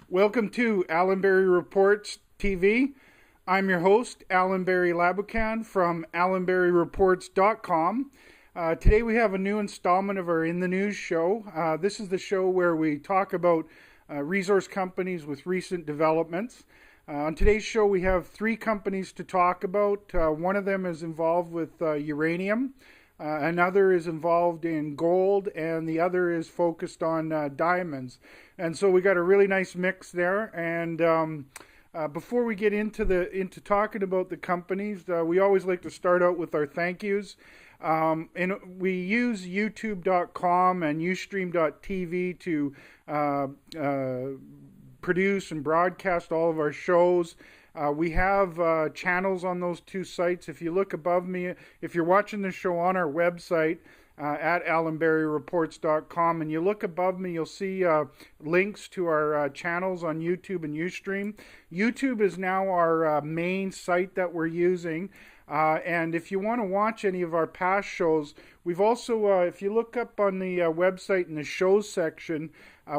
Welcome to Allan Reports TV. I'm your host, Allan Labucan from allanberryreports.com. Today we have a new installment of our In the News show. This is the show where we talk about resource companies with recent developments. On today's show we have three companies to talk about. One of them is involved with uranium. Another is involved in gold, and the other is focused on diamonds. And so we got a really nice mix there. And before we get into talking about the companies, we always like to start out with our thank yous. And we use YouTube.com and Ustream.tv to produce and broadcast all of our shows. We have channels on those two sites. If you look above me, if you're watching the show on our website at allanberryreports.com, and you look above me, you'll see links to our channels on YouTube and Ustream. YouTube is now our main site that we're using. And if you want to watch any of our past shows, we've also, if you look up on the website in the shows section,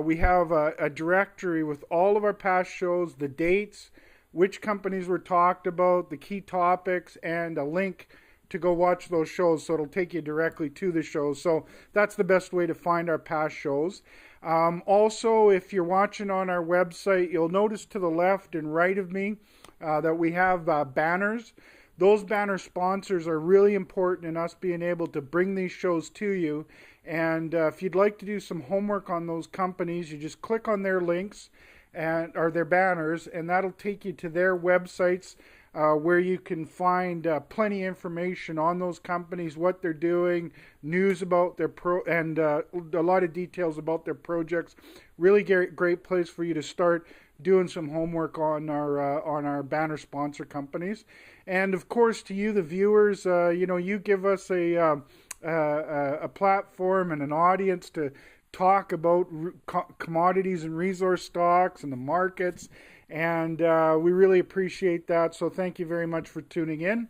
we have a directory with all of our past shows, the dates, which companies were talked about, the key topics, and a link to go watch those shows, so it'll take you directly to the shows. So that's the best way to find our past shows. Also, if you're watching on our website, you'll notice to the left and right of me that we have banners. Those banner sponsors are really important in us being able to bring these shows to you. And if you'd like to do some homework on those companies, you just click on their links or their banners, and that'll take you to their websites where you can find plenty of information on those companies, what they're doing, news about their and a lot of details about their projects. Really great place for you to start doing some homework on our banner sponsor companies. And of course, to you, the viewers, you give us a platform and an audience to talk about commodities and resource stocks and the markets, and we really appreciate that. So thank you very much for tuning in.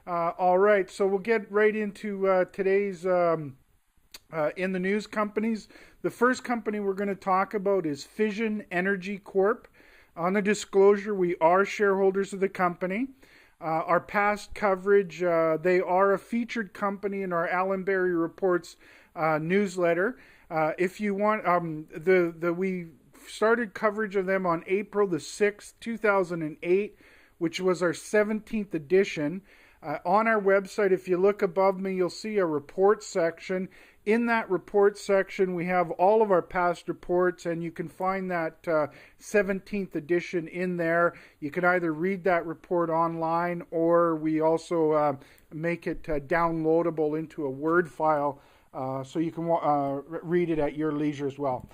All right, so we'll get right into today's in the news companies. The first company we're going to talk about is Fission Energy Corp. On the disclosure, we are shareholders of the company. Our past coverage, they are a featured company in our Allan Reports newsletter. If you want, we started coverage of them on April the 6th, 2008, which was our 17th edition. On our website, if you look above me, you'll see a report section. In that report section, we have all of our past reports, and you can find that 17th edition in there. You can either read that report online, or we also make it downloadable into a Word file, so you can read it at your leisure as well.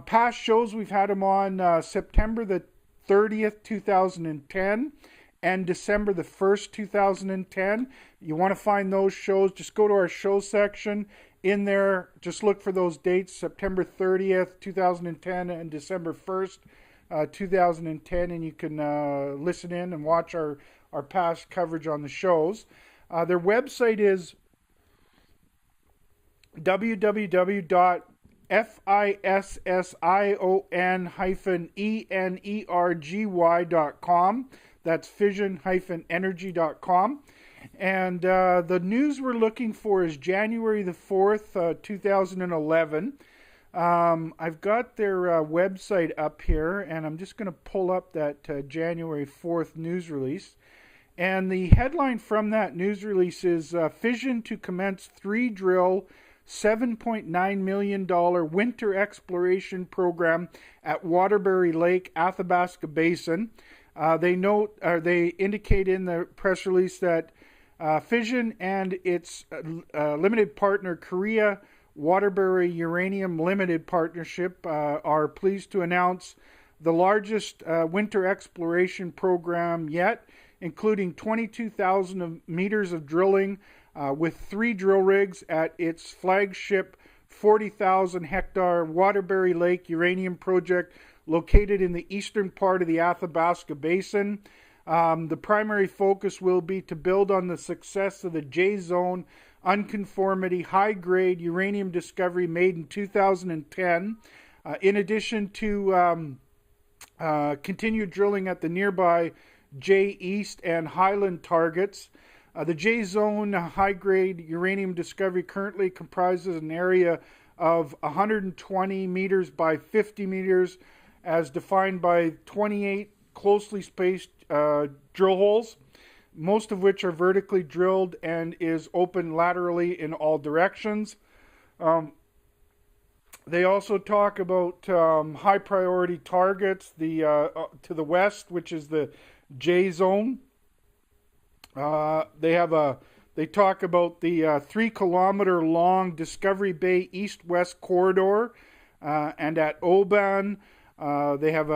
Past shows, we've had them on September the 30th, 2010 and December the 1st, 2010. You want to find those shows, just go to our show section. In there, just look for those dates, September 30th, 2010 and December 1st, 2010, and you can listen in and watch our past coverage on the shows. Their website is www.fission-energy.com. That's fission-energy.com. And the news we're looking for is January the 4th, 2011. I've got their website up here, and I'm just going to pull up that January 4th news release. And the headline from that news release is Fission to commence 3-drill, $7.9 million winter exploration program at Waterbury Lake, Athabasca Basin. They indicate in the press release that Fission and its limited partner, Korea Waterbury Uranium Limited Partnership, are pleased to announce the largest winter exploration program yet, including 22,000 meters of drilling with 3 drill rigs at its flagship 40,000 hectare Waterbury Lake uranium project located in the eastern part of the Athabasca Basin. The primary focus will be to build on the success of the J-Zone unconformity high-grade uranium discovery made in 2010. In addition to Continued drilling at the nearby J East and Highland targets. The J Zone high-grade uranium discovery currently comprises an area of 120 meters by 50 meters, as defined by 28 closely spaced drill holes, most of which are vertically drilled and is open laterally in all directions. They also talk about high priority targets to the west, which is the J Zone. They talk about the 3 kilometer long Discovery Bay east-west corridor, and at Oban they have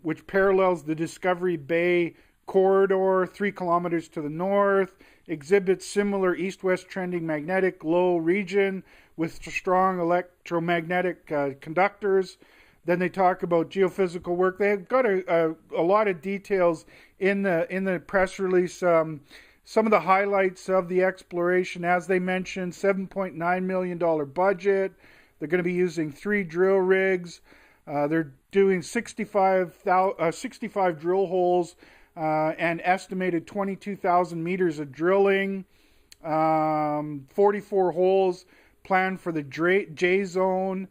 which parallels the Discovery Bay corridor 3 kilometers to the north, exhibits similar east-west trending magnetic low region with strong electromagnetic conductors. Then they talk about geophysical work. They've got a lot of details in the press release. Some of the highlights of the exploration, as they mentioned, $7.9 million budget. They're going to be using 3 drill rigs. They're doing 65 drill holes and estimated 22,000 meters of drilling. 44 holes planned for the J Zone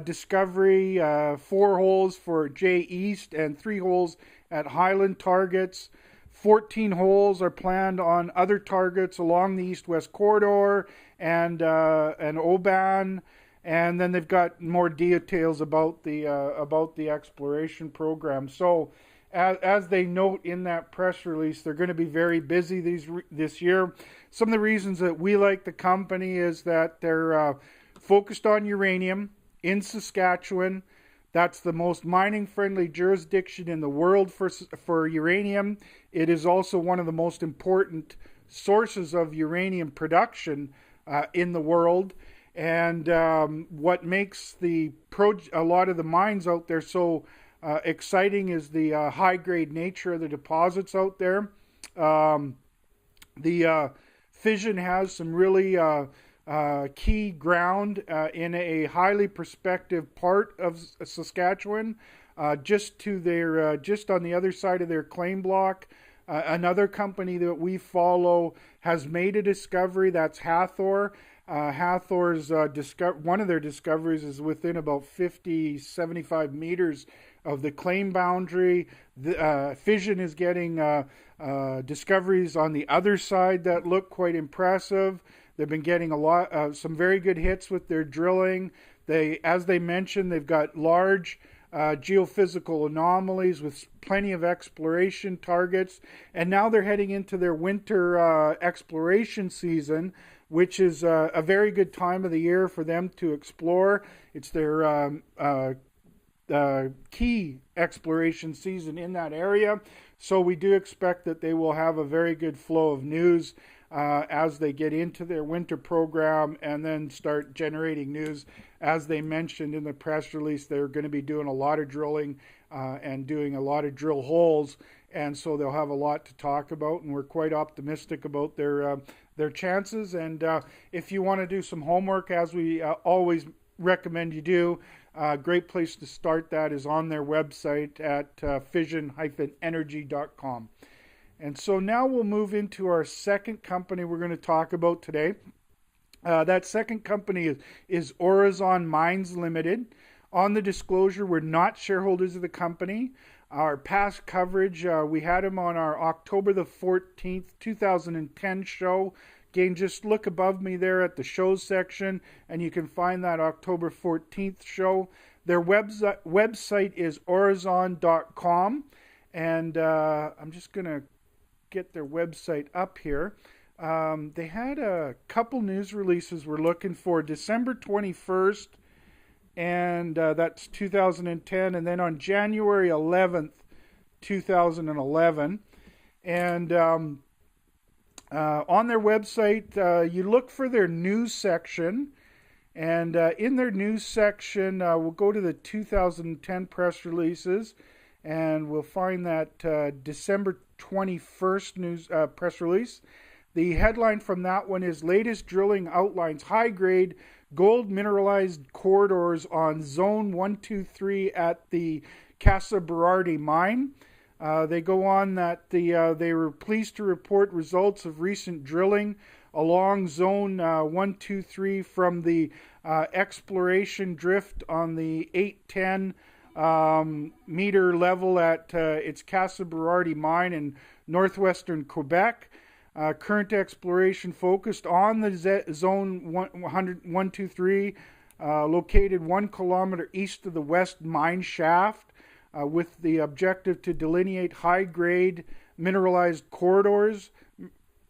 discovery, 4 holes for J East and 3 holes at Highland targets. 14 holes are planned on other targets along the east-west corridor and Oban, and then they've got more details about the exploration program. So, as they note in that press release, they're going to be very busy this year. Some of the reasons that we like the company is that they're focused on uranium in Saskatchewan. That's the most mining-friendly jurisdiction in the world for uranium. It is also one of the most important sources of uranium production in the world. And what makes a lot of the mines out there so exciting is the high-grade nature of the deposits out there. The Fission has some really key ground in a highly prospective part of Saskatchewan, just on the other side of their claim block. Another company that we follow has made a discovery. That's Hathor. Hathor's one of their discoveries is within about 75 meters of the claim boundary. Fission is getting discoveries on the other side that look quite impressive. They've been getting some very good hits with their drilling. As they mentioned, they've got large geophysical anomalies with plenty of exploration targets. And now they're heading into their winter exploration season, which is a very good time of the year for them to explore. It's their key exploration season in that area. So we do expect that they will have a very good flow of news as they get into their winter program and then start generating news. As they mentioned in the press release, they're going to be doing a lot of drilling and doing a lot of drill holes, and so they'll have a lot to talk about, and we're quite optimistic about their chances. And if you want to do some homework, as we always recommend you do, a great place to start that is on their website at fission-energy.com. And so now we'll move into our second company we're going to talk about today. That second company is Horizon Mines Limited. On the disclosure, we're not shareholders of the company. Our past coverage, we had them on our October the 14th, 2010 show. Again, just look above me there at the shows section, and you can find that October 14th show. Their website is horizon.com, and I'm just going to get their website up here. They had a couple news releases we're looking for. December 21st, and that's 2010, and then on January 11th, 2011. And on their website, you look for their news section, and in their news section, we'll go to the 2010 press releases, and we'll find that December 21st news press release. The headline from that one is Latest Drilling Outlines High-Grade Gold Mineralized Corridors on Zone 123 at the Casa Berardi mine. They go on that they were pleased to report results of recent drilling along zone 123 from the exploration drift on the 810 meter level at its Casa Berardi mine in northwestern Quebec. Current exploration focused on the zone 123, located 1 kilometer east of the west mine shaft, with the objective to delineate high-grade mineralized corridors.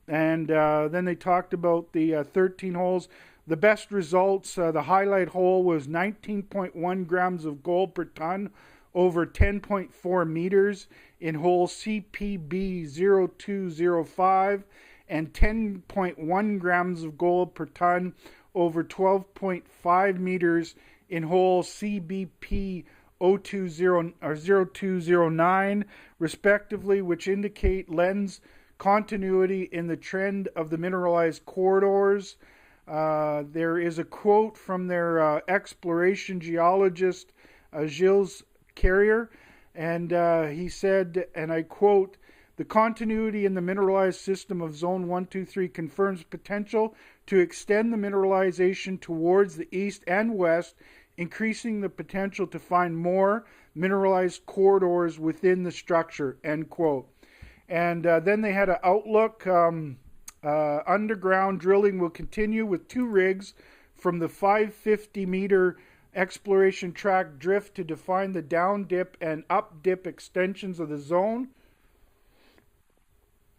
And then they talked about the 13 holes. The best results, the highlight hole was 19.1 grams of gold per ton over 10.4 meters in hole CPB 0205, and 10.1 grams of gold per ton over 12.5 meters in hole CBP 0209, respectively, which indicate lens continuity in the trend of the mineralized corridors. There is a quote from their exploration geologist, Gilles Carrier, and he said, and I quote, "The continuity in the mineralized system of Zone 123 confirms potential to extend the mineralization towards the east and west, increasing the potential to find more mineralized corridors within the structure," end quote. And then they had an outlook. Underground drilling will continue with 2 rigs from the 550-meter exploration track drift to define the down dip and up dip extensions of the zone.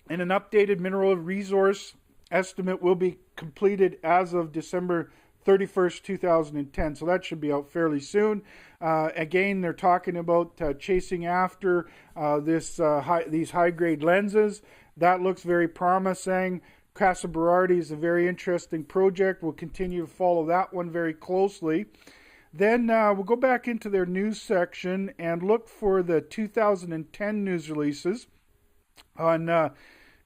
And an updated mineral resource estimate will be completed as of December 31st, 2010. So that should be out fairly soon. Again, they're talking about chasing after these high-grade lenses. That looks very promising. Casa Berardi is a very interesting project. We'll continue to follow that one very closely. Then we'll go back into their news section and look for the 2010 news releases. On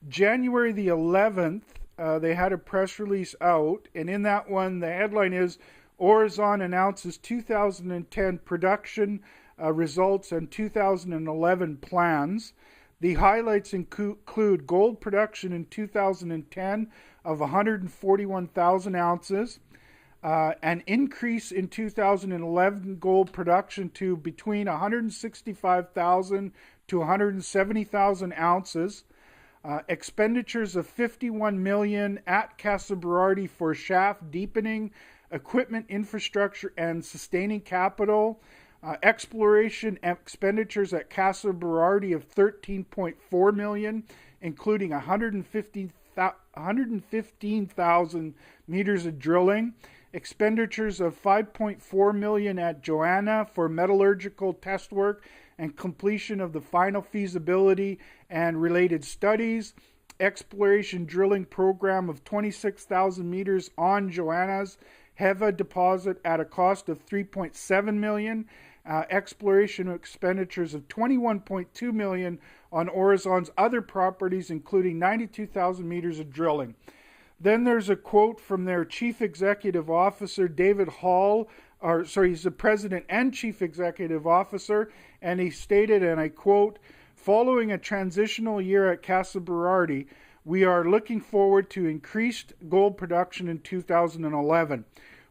January the 11th, they had a press release out, and in that one, the headline is, Aurizon announces 2010 production results and 2011 plans. The highlights include gold production in 2010 of 141,000 ounces, an increase in 2011 gold production to between 165,000 to 170,000 ounces, expenditures of $51 million at Casa Berardi for shaft deepening, equipment, infrastructure, and sustaining capital. Exploration expenditures at Casa Berardi of $13.4 million, including 115,000 meters of drilling. Expenditures of $5.4 million at Joanna for metallurgical test work and completion of the final feasibility and related studies. Exploration drilling program of 26,000 meters on Joanna's Heva deposit at a cost of $3.7 million. Exploration expenditures of $21.2 million on Aurizon's other properties, including 92,000 meters of drilling. Then there's a quote from their Chief Executive Officer, David Hall, he's the President and Chief Executive Officer, and he stated, and I quote, "Following a transitional year at Casa Berardi, we are looking forward to increased gold production in 2011.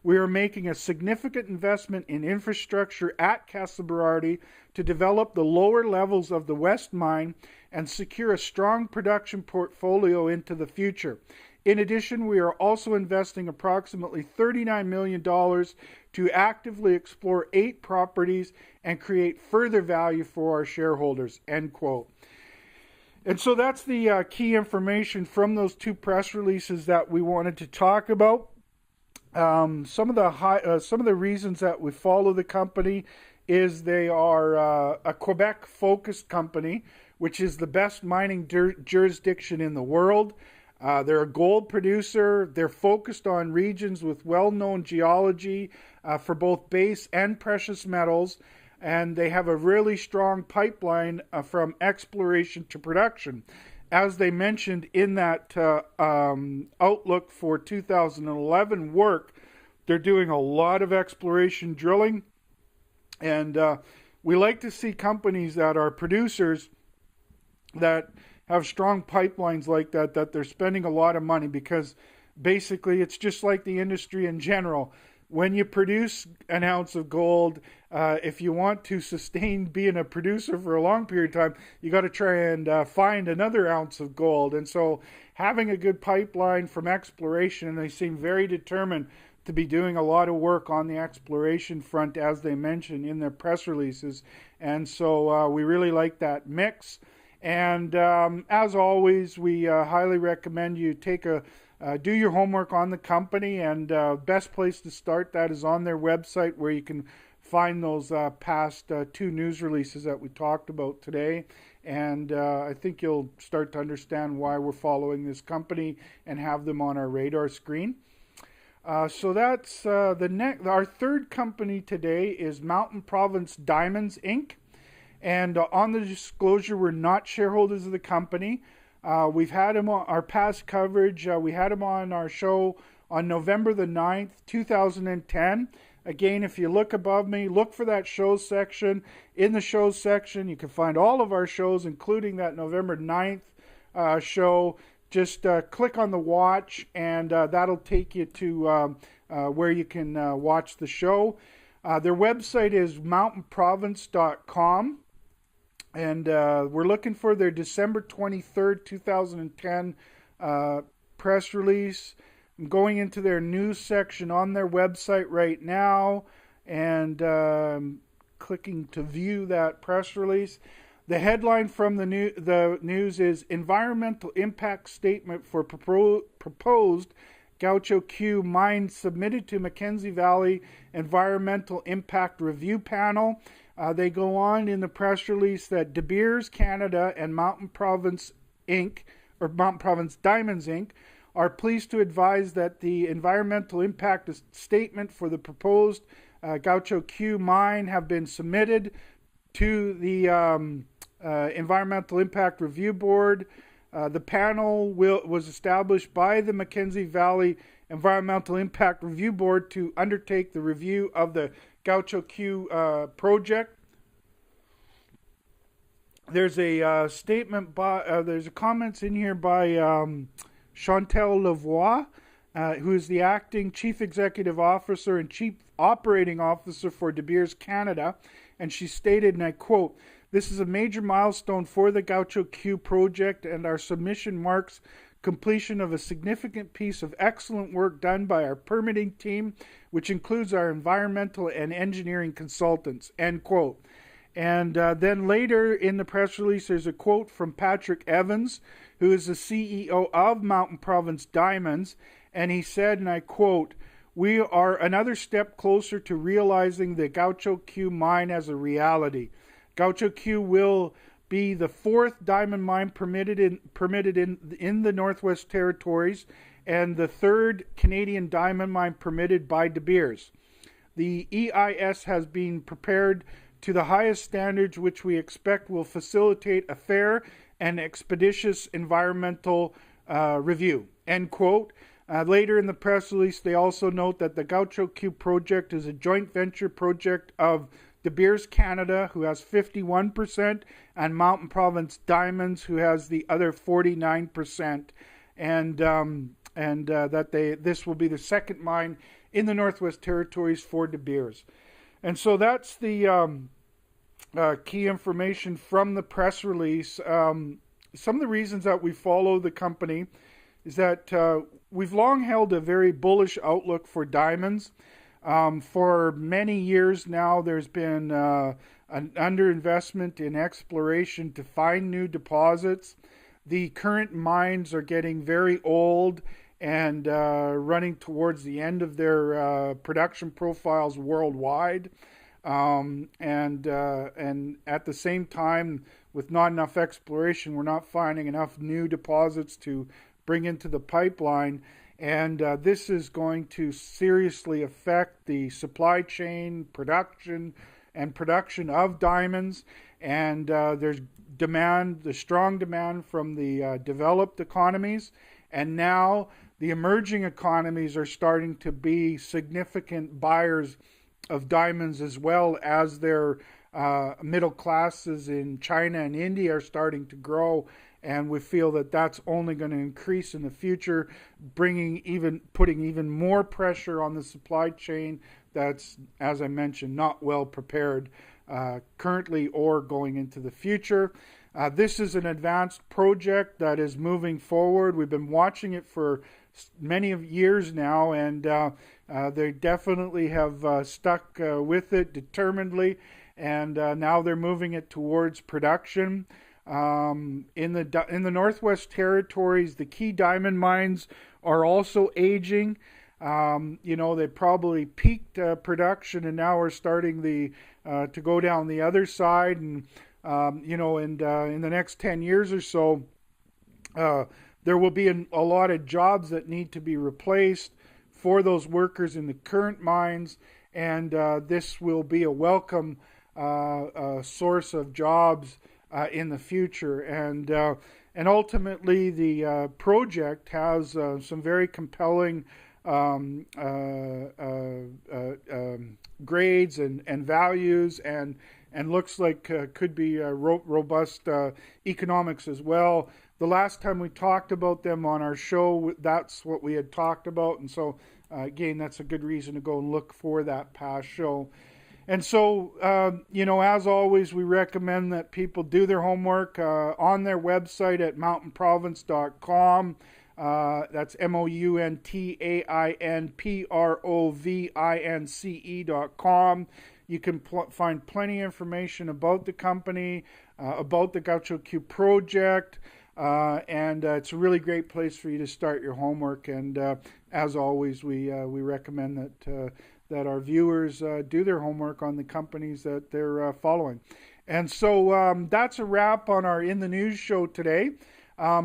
We are making a significant investment in infrastructure at Casa Berardi to develop the lower levels of the West Mine and secure a strong production portfolio into the future. In addition, we are also investing approximately $39 million to actively explore 8 properties and create further value for our shareholders," end quote. And so that's the key information from those 2 press releases that we wanted to talk about. Some of the reasons that we follow the company is they are a Quebec-focused company, which is the best mining jurisdiction in the world. They're a gold producer. They're focused on regions with well-known geology for both base and precious metals, and they have a really strong pipeline from exploration to production. As they mentioned in that outlook for 2011 work, they're doing a lot of exploration drilling, and we like to see companies that are producers that have strong pipelines like that, that they're spending a lot of money, because basically it's just like the industry in general. When you produce an ounce of gold, if you want to sustain being a producer for a long period of time, you got to try and find another ounce of gold. And so having a good pipeline from exploration, and they seem very determined to be doing a lot of work on the exploration front, as they mentioned in their press releases. And so we really like that mix. And as always, we highly recommend you take do your homework on the company, and best place to start that is on their website, where you can find those past 2 news releases that we talked about today. And I think you'll start to understand why we're following this company and have them on our radar screen. So that's our third company today is Mountain Province Diamonds, Inc. And on the disclosure, we're not shareholders of the company. We've had him on our past coverage. We had him on our show on November the 9th, 2010. Again, if you look above me, look for that shows section. In the shows section, you can find all of our shows, including that November 9th show. Just click on the watch, and that'll take you to where you can watch the show. Their website is mountainprovince.com. And we're looking for their December 23rd, 2010 press release. I'm going into their news section on their website right now, and clicking to view that press release. The headline from the news is Environmental Impact Statement for Proposed Gaucho Q Mine Submitted to Mackenzie Valley Environmental Impact Review Panel. They go on in the press release that De Beers Canada and Mountain Province Inc., or Mountain Province Diamonds Inc., are pleased to advise that the environmental impact statement for the proposed Gaucho Q mine have been submitted to the Environmental Impact Review Board. The panel was established by the Mackenzie Valley Environmental Impact Review Board to undertake the review of the Gaucho Q project. There's a statement by, there's a comments in here by Chantal Lavoie, who is the acting Chief Executive Officer and Chief Operating Officer for De Beers Canada, and she stated, and I quote, "This is a major milestone for the Gaucho Q project, and our submission marks completion of a significant piece of excellent work done by our permitting team, which includes our environmental and engineering consultants," end quote. And then later in the press release, there's a quote from Patrick Evans, who is the CEO of Mountain Province Diamonds, and he said, and I quote, "We are another step closer to realizing the Gaucho Q mine as a reality. Gaucho Q will be the 4th diamond mine permitted in the Northwest Territories, and the 3rd Canadian diamond mine permitted by De Beers. The EIS has been prepared to the highest standards, which we expect will facilitate a fair and expeditious environmental review," end quote. Later in the press release, they also note that the Gaucho Q project is a joint venture project of De Beers Canada, who has 51%, and Mountain Province Diamonds, who has the other 49%, and that this will be the 2nd mine in the Northwest Territories for De Beers. And so that's the key information from the press release. Some of the reasons that we follow the company is that we've long held a very bullish outlook for diamonds. For many years now, there's been an underinvestment in exploration to find new deposits. The current mines are getting very old and running towards the end of their production profiles worldwide. And at the same time, with not enough exploration, we're not finding enough new deposits to bring into the pipeline. And this is going to seriously affect the supply chain, production of diamonds. And there's the strong demand from the developed economies. And now the emerging economies are starting to be significant buyers of diamonds, as well as their middle classes in China and India are starting to grow, and we feel that that's only going to increase in the future, putting even more pressure on the supply chain that's, as I mentioned, not well prepared currently or going into the future. This is an advanced project that is moving forward. We've been watching it for many of years now, and they definitely have stuck with it determinedly, and now they're moving it towards production. In the Northwest Territories, the key diamond mines are also aging. They probably peaked production, and now are starting to go down the other side. And in the next 10 years or so, there will be a lot of jobs that need to be replaced for those workers in the current mines, and this will be a welcome source of jobs in the future. And ultimately, the project has some very compelling grades and values, and looks like could be robust economics as well. The last time we talked about them on our show, that's what we had talked about, and so again, that's a good reason to go and look for that past show. And so, as always, we recommend that people do their homework on their website at mountainprovince.com. That's mountainprovince.com. You can find plenty of information about the company, about the Gaucho Q project, and it's a really great place for you to start your homework. And as always, we recommend that our viewers do their homework on the companies that they're following. And so that's a wrap on our In the News show today.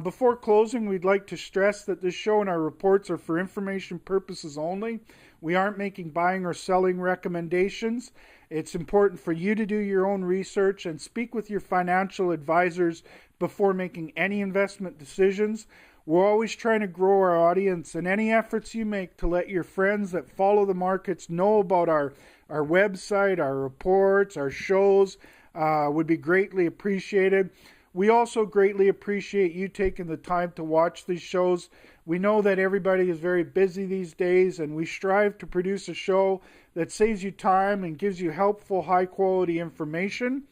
Before closing, we'd like to stress that this show and our reports are for information purposes only. We aren't making buying or selling recommendations. It's important for you to do your own research and speak with your financial advisors before making any investment decisions. We're always trying to grow our audience, and any efforts you make to let your friends that follow the markets know about our website, our reports, our shows would be greatly appreciated. We also greatly appreciate you taking the time to watch these shows. We know that everybody is very busy these days, and we strive to produce a show that saves you time and gives you helpful, high-quality information.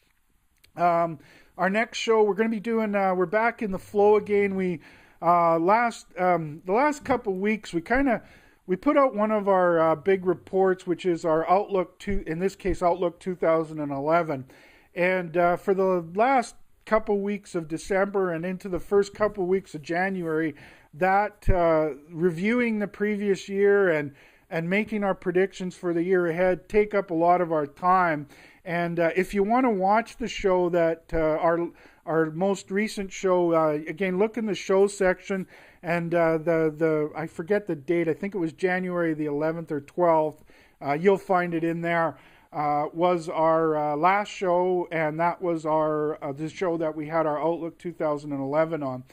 Our next show, we're going to be doing, we're back in the flow again. The last couple of weeks, we put out one of our big reports, which is our Outlook, in this case, Outlook 2011. And for the last couple weeks of December and into the first couple weeks of January, that reviewing the previous year and making our predictions for the year ahead take up a lot of our time. And if you want to watch the show, that our most recent show, again, look in the show section, and I forget the date, I think it was January the 11th or 12th, you'll find it in there. Was our last show, and that was the show that we had our Outlook 2011 on.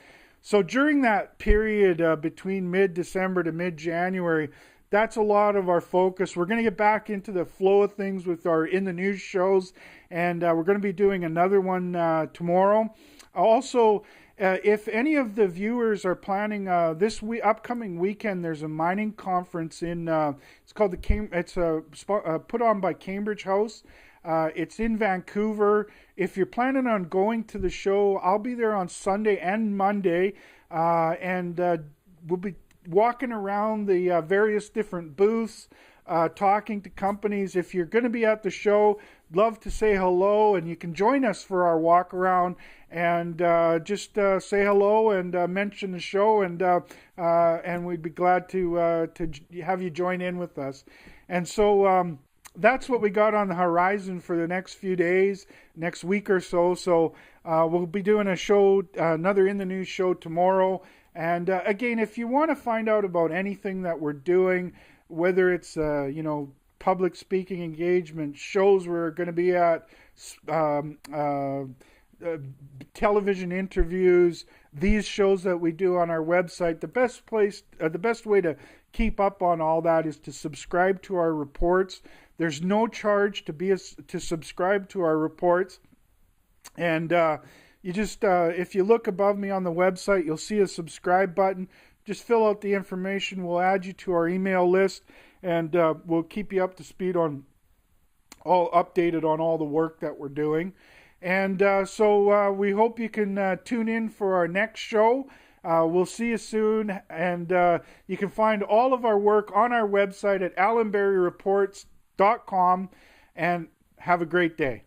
So during that period between mid-December to mid-January, that's a lot of our focus. We're going to get back into the flow of things with our In the News shows, and we're going to be doing another one tomorrow. Also, if any of the viewers are planning this upcoming weekend, there's a mining conference in. It's called put on by Cambridge House. It's in Vancouver. If you're planning on going to the show, I'll be there on Sunday and Monday, and we'll be walking around the various different booths, talking to companies. If you're going to be at the show, love to say hello, and you can join us for our walk around and just say hello and mention the show, and we'd be glad to have you join in with us. And so that's what we got on the horizon for the next few days, next week or so. So we'll be doing a show, another In the News show tomorrow. And again, if you want to find out about anything that we're doing, whether it's public speaking engagement, shows we're going to be at, television interviews, these shows that we do on our website, the best way to keep up on all that is to subscribe to our reports. There's no charge to subscribe to our reports. And you just, if you look above me on the website, you'll see a subscribe button. Just fill out the information. We'll add you to our email list, and we'll keep you up to speed on updated on all the work that we're doing. And so we hope you can tune in for our next show. We'll see you soon. And you can find all of our work on our website at allanberryreports.com. And have a great day.